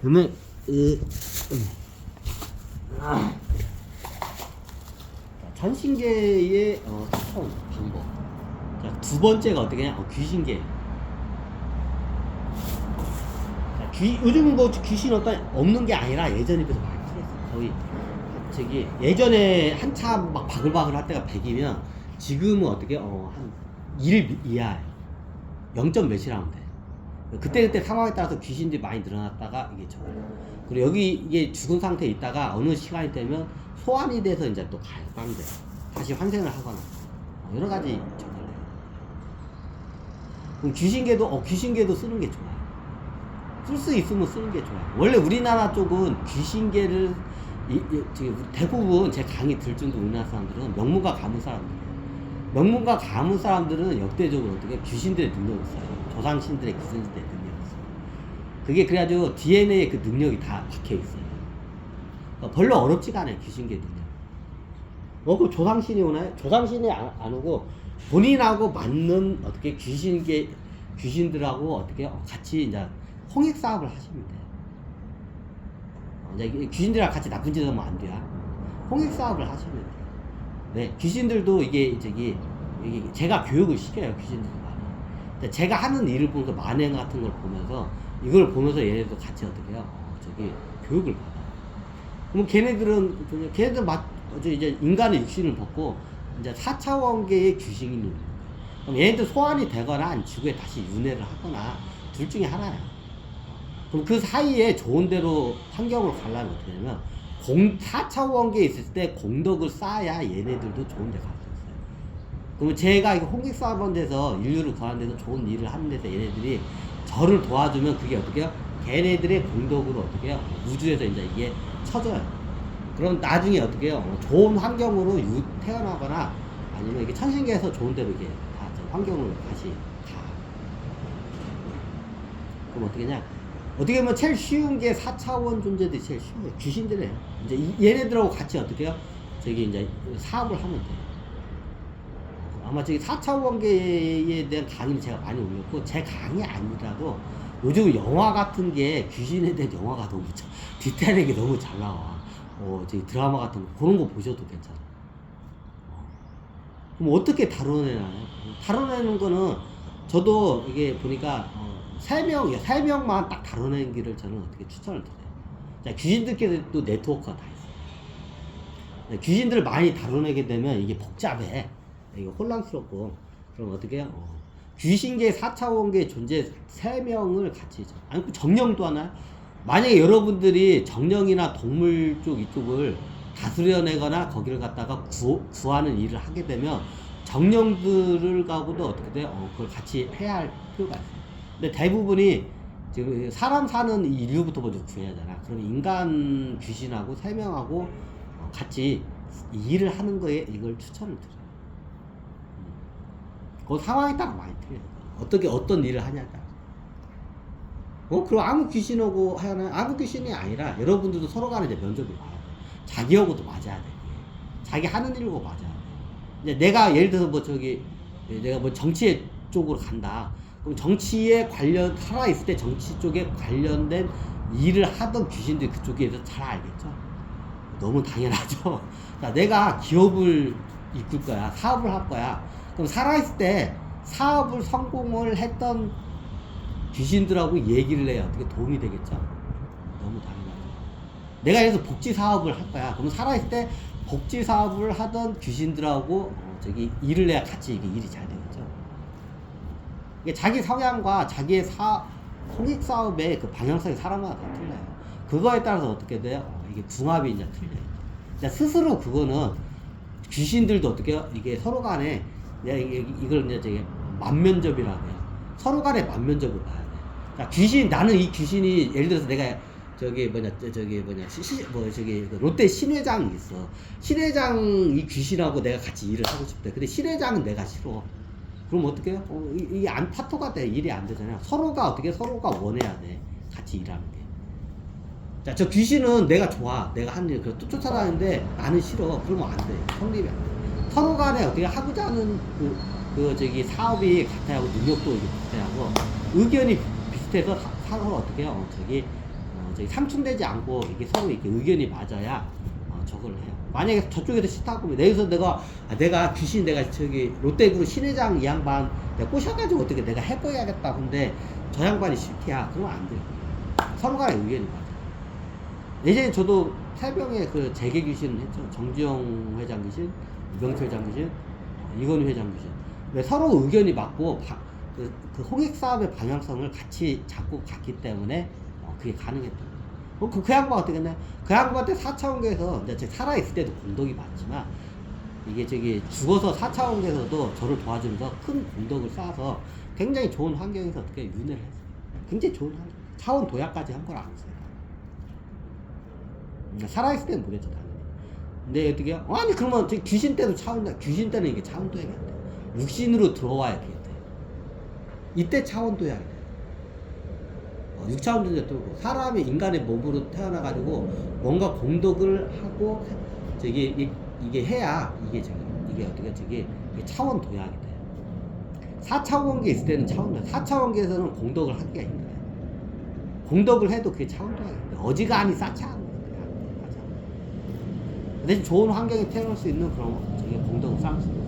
그러면 자, 천신계의 추천 방법. 자, 두 번째가 어떻게냐? 귀신계. 자, 요즘 뭐 귀신 없는 게 아니라 예전에 비해서 많이 틀렸어. 거의 저기 예전에 한참 막 바글바글 할 때가 100이면 지금은 어떻게 한 1 이하예요. 0. 몇이라면 돼. 그때 상황에 따라서 귀신들이 많이 늘어났다가 이게 적어요. 그리고 여기 이게 죽은 상태에 있다가 어느 시간이 되면 소환이 돼서 이제 또 가요. 빵대 다시 환생을 하거나 여러 가지 적어요. 그럼 귀신계도 쓰는 게 좋아요. 쓸 수 있으면 쓰는 게 좋아요. 원래 우리나라 쪽은 귀신계를 대부분 제 강의 들 정도 우리나라 사람들은 명문가 가문 사람들이에요. 명문가 가문 사람들은 역대적으로 어떻게 귀신들의 능력을 써요. 조상신들의 귀신들의 능력을 써요. 그게 그래가지고 DNA에 그 능력이 다 박혀 있어요. 그러니까 별로 어렵지가 않아요. 귀신계 능력. 그 조상신이 오나요? 조상신이 안 오고 본인하고 맞는 어떻게 귀신들하고 어떻게 같이 이제 홍익 사업을 하시면 돼요. 이제 귀신들이랑 같이 나쁜 짓 하면 안 돼요. 홍익 사업을 하시면 돼요. 네, 귀신들도 이게 제가 교육을 시켜요. 귀신들 많이. 제가 하는 일을 보면서 만행 같은 걸 보면서 이걸 보면서 얘네도 같이 어떻게 해요? 교육을 받아요. 그럼 걔네들 이제 인간의 육신을 벗고 이제 4차원계의 귀신이 있는 거예요. 그럼 얘네들 소환이 되거나 지구에 다시 윤회를 하거나 둘 중에 하나야. 그럼 그 사이에 좋은 대로 환경을 가려면 어떻게 하냐면 4차원계에 있을 때 공덕을 쌓아야 얘네들도 좋은 데 갈 수 있어요. 그러면 제가 홍익사업원에서 인류를 구하는 데서 좋은 일을 하는 데서 얘네들이 저를 도와주면 그게 어떻게 해요? 걔네들의 공덕으로 어떻게 해요? 우주에서 이제 이게 쳐져요. 그럼 나중에 어떻게 해요? 좋은 환경으로 태어나거나 아니면 이게 천신계에서 좋은 데로 이게 다 환경으로 다시 가. 그럼 어떻게 냐? 어떻게 보면 제일 쉬운 게 4차원 존재들이 제일 쉬워요. 귀신들이에요. 이제 얘네들하고 같이 어떻게 해요? 이제 사업을 하면 돼요. 아마 4차원계에 대한 강의를 제가 많이 올렸고, 제 강의 아니라도 요즘 영화 같은 게 귀신에 대한 영화가 너무 디테일하게 너무 잘 나와. 드라마 같은 거, 그런 거 보셔도 괜찮아요. 그럼 어떻게 다뤄내나요? 다뤄내는 거는 저도 이게 보니까, 3명만 딱 다뤄내는 길을 저는 어떻게 추천을 드려요. 자, 귀신들끼리도 네트워크가 다 있어요. 귀신들을 많이 다뤄내게 되면 이게 복잡해. 이게 혼란스럽고, 그럼 어떻게 해요? 귀신계 4차원계 존재 3명을 같이, 아니, 정령도 하나요? 만약에 여러분들이 정령이나 동물 쪽 이쪽을 다스려내거나 거기를 갖다가 구하는 일을 하게 되면 정령들을 가고도 어떻게 돼요? 그걸 같이 해야 할 필요가 있어요. 근데 대부분이 지금 사람 사는 인류부터 먼저 구해야 하잖아. 그럼 인간 귀신하고 3명하고 같이 일을 하는 거에 이걸 추천을 드려요. 그 상황에 따라 많이 틀려요. 어떤 일을 하냐에 따라. 그럼 아무 귀신하고 하나, 아무 귀신이 아니라 여러분들도 서로 간에 이제 면접을 봐야 돼. 자기하고도 맞아야 돼. 자기 하는 일하고 맞아야 돼. 이제 내가 예를 들어서 내가 정치 쪽으로 간다. 그럼 정치에 살아있을 때 정치 쪽에 관련된 일을 하던 귀신들이 그쪽에서 잘 알겠죠? 너무 당연하죠? 자, 내가 기업을 이끌 거야. 사업을 할 거야. 그럼 살아있을 때 사업을 성공을 했던 귀신들하고 얘기를 해야 어떻게 도움이 되겠죠? 너무 당연하죠. 내가 여기서 복지 사업을 할 거야. 그럼 살아있을 때 복지 사업을 하던 귀신들하고 일을 해야 같이 이게 일이 잘 되겠죠. 이게 자기 성향과 자기의 홍익 사업의 그 방향성이 사람마다 다 틀려요. 그거에 따라서 어떻게 돼요? 이게 궁합이 이제 틀려요. 이제 스스로 그거는 귀신들도 어떻게 해요? 이게 서로 간에 이걸 이제 만면접이라고 해요. 서로 간에 만면접을 봐야 돼. 자, 나는 이 귀신이 예를 들어서 내가 롯데 신회장이 있어. 신회장 이 귀신하고 내가 같이 일을 하고 싶대. 근데 신회장은 내가 싫어. 그럼 어떻게 해요? 이게 파토가 돼. 일이 안 되잖아요. 서로가 원해야 돼. 같이 일하는 게. 자, 저 귀신은 내가 좋아. 내가 하는 일, 또 쫓아다니는데 나는 싫어. 그러면 안 돼. 성립이 안 돼. 서로 간에 어떻게 하고자 하는 사업이 같아야 하고, 능력도 비슷하고, 의견이 비슷해서 서로 어떻게 해요? 저기 상충되지 않고 이게 서로 이렇게 의견이 맞아야 저걸 해요. 만약에 저쪽에서 싫다고 하면 내가 귀신 내가 저기 롯데그룹 신회장 이 양반 내가 꼬셔가지고 어떻게 내가 해보야겠다 근데 저 양반이 싫대야 그러면 안 돼요. 서로 간에 의견이 맞아요. 예전에 저도 태병에 그 재계 귀신을 했죠. 정지영 회장 귀신, 명태 회장 귀신, 이건희 회장 귀신. 근데 서로 의견이 맞고 그 홍익 사업의 방향성을 같이 잡고 갔기 때문에 그게 가능했던 거예요. 그 양반 어떻게 했냐? 그 양반한테 4차원계에서 이제 살아있을 때도 공덕이 많지만 이게 저기 죽어서 4차원계에서도 저를 도와주면서 큰 공덕을 쌓아서 굉장히 좋은 환경에서 어떻게 윤회를 했어요. 굉장히 좋은 환경. 차원 도약까지 한 걸 안 했어요. 살아있을 때는 모르겠죠, 당연히. 근데 어떻게 해요? 아니, 그러면 귀신 때도 귀신 때는 이게 차원 도약이 안 돼. 육신으로 들어와야 그게 돼. 이때 차원 도약이 돼. 6차원 존재 들고 사람이 인간의 몸으로 태어나가지고 뭔가 공덕을 하고 이게 해야 이게 어떻게 이게 차원 도약이 돼. 4차원계 있을 때는 차원 도약. 4차원계에서는 공덕을 하기가 힘들어요. 공덕을 해도 그게 차원 도약이 돼. 어지간히 쌓지 않는 거야. 대신 좋은 환경에 태어날 수 있는 그런 공덕을 쌓을 수 있어.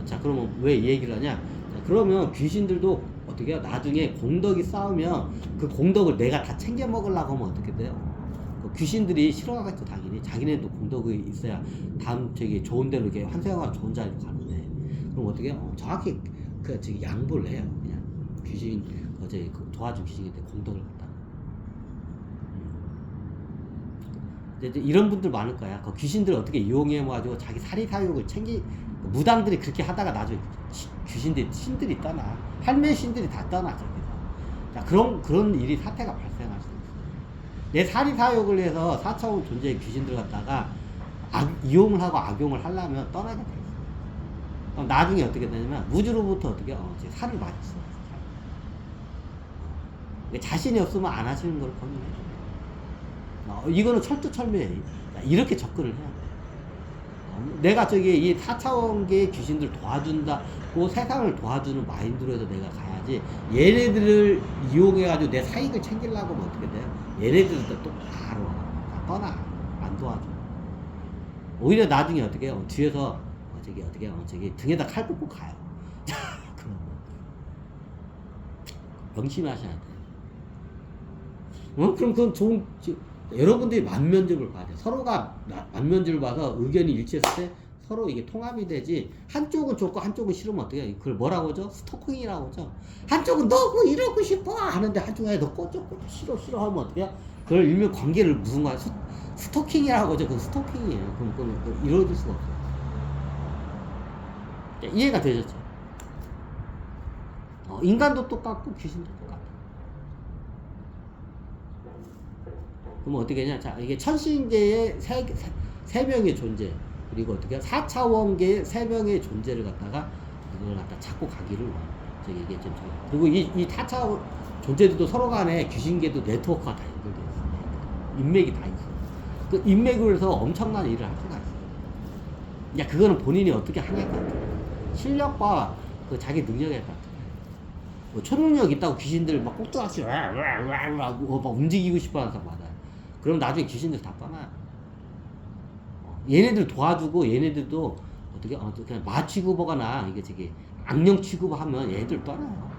자, 그러면 왜 이 얘기를 하냐? 자, 그러면 귀신들도 어떻게 해요? 나중에 공덕이 쌓으면 그 공덕을 내가 다 챙겨 먹으려고 하면 어떻게 돼요? 그 귀신들이 싫어하겠죠, 당연히. 자기네도 공덕이 있어야 다음 좋은 데로 이렇게 환생하고 좋은 자리로 가는데. 그럼 어떻게 해요? 정확히 양보를 해요. 그냥 귀신, 도와준 귀신한테 공덕을 갖다. 이제 이런 분들 많을 거야. 그 귀신들 어떻게 이용해가지고 자기 사리사욕을 무당들이 그렇게 하다가 나중에 신들이 떠나. 할매 신들이 다 떠나, 저기서. 자, 그런 일이 사태가 발생할 수 있어. 내 사리사욕을 해서 4차원 존재의 귀신들 갖다가 이용을 하고 악용을 하려면 떠나게 돼 있어. 그럼 나중에 어떻게 되냐면, 우주로부터 어떻게, 살을 많이 써. 자신이 없으면 안 하시는 걸 권유해. 이거는 철두철미해. 이렇게 접근을 해야 돼. 내가 이 4차원계의 귀신들 도와준다고 세상을 도와주는 마인드로 해서 내가 가야지, 얘네들을 이용해가지고 내 사익을 챙기려고 하면 어떻게 돼요? 얘네들도 또 바로 떠나. 안 도와줘. 오히려 나중에 어떻게 해요? 뒤에서 등에다 칼 꽂고 가요. 그럼 명심하셔야 돼. 그럼 그건 여러분들이 만면접을 봐야 돼. 서로가 만면접을 봐서 의견이 일치했을 때 서로 이게 통합이 되지, 한쪽은 좋고 한쪽은 싫으면 어떻게 해? 그걸 뭐라고 하죠? 스토킹이라고 하죠. 한쪽은 너무 이러고 싶어 하는데 한쪽에 너 꺼져 싫어 하면 어떻게 해? 그걸 일명 관계를 무슨 거야? 스토킹이라고 하죠. 그건 스토킹이에요. 그럼 이루어질 수가 없어요. 이해가 되셨죠? 인간도 똑같고 귀신도 똑같아. 그럼 어떻게 하냐? 자, 이게 천신계의 세 명의 존재, 그리고 어떻게 4차원계의 세 명의 존재를 갖다가 이걸 갖다 찾고 가기를 이게 좀 그리고 이 타차 존재들도 서로 간에 귀신계도 네트워크가 다 연결돼 있어요. 인맥이 다 있어요. 그 인맥으로 해서 엄청난 일을 할 수가 있어요. 야, 그거는 본인이 어떻게 하냐에 따라 실력과 그 자기 능력에 따라. 초능력 있다고 귀신들 막 꼭두각시 하고 막 움직이고 싶어 하는 사람 많아요. 그럼 나중에 귀신들 다 떠나요. 얘네들 도와주고 얘네들도 어떻게 그냥 마 취급하거나 이게 악령 취급하면 얘네들 떠나요.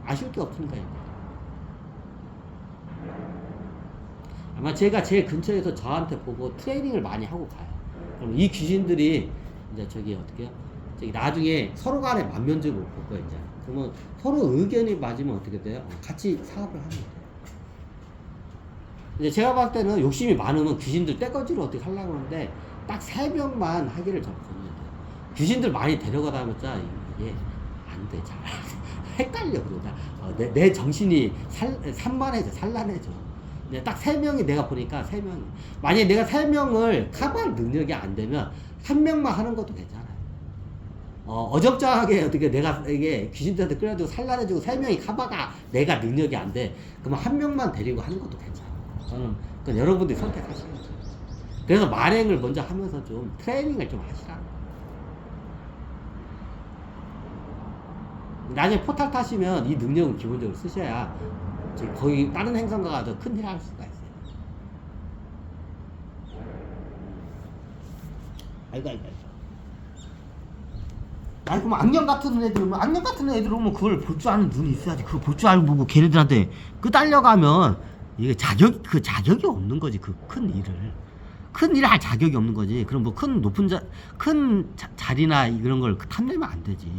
아쉬울 게 없으니까. 아마 제가 제 근처에서 저한테 보고 트레이닝을 많이 하고 가요. 그럼 이 귀신들이 이제 어떻게요? 나중에 서로 간에 만면적으로 볼 거예요. 이제. 그러면 서로 의견이 맞으면 어떻게 돼요? 같이 사업을 하는 거예요. 이제 제가 봤을 때는 욕심이 많으면 귀신들 떼거지로 어떻게 하려고 하는데 딱 3명만 하기를 저는 권유해요. 귀신들 많이 데려가다보자 이게 안 돼. 잘 헷갈려. 내 정신이 산만해져. 딱 3명이 내가 보니까 3명이. 만약에 내가 3명을 커버할 능력이 안 되면 1명만 하는 것도 괜찮아요. 어정쩡하게 어떻게 내가 이게 귀신들한테 끌어주고 산란해주고 3명이 커버가 내가 능력이 안 돼. 그러면 1명만 데리고 하는 것도 괜찮아요. 저는 그건 여러분들이 선택하시는 거예요. 그래서 만행을 먼저 하면서 좀 트레이닝을 좀 하시라는 거예요. 나중에 포탈 타시면 이 능력은 기본적으로 쓰셔야 거의 다른 행성가가 더 큰 일을 할 수가 있어요. 아이고. 아니 그럼 악령 같은 애들 오면 그걸 볼 줄 아는 눈이 있어야지. 그걸 볼 줄 알고 보고 걔네들한테 끄달려가면 이게 자격이 없는 거지. 그 큰 일을 할 자격이 없는 거지. 그럼 뭐 큰 자리나 이런 걸 탐내면 안 되지.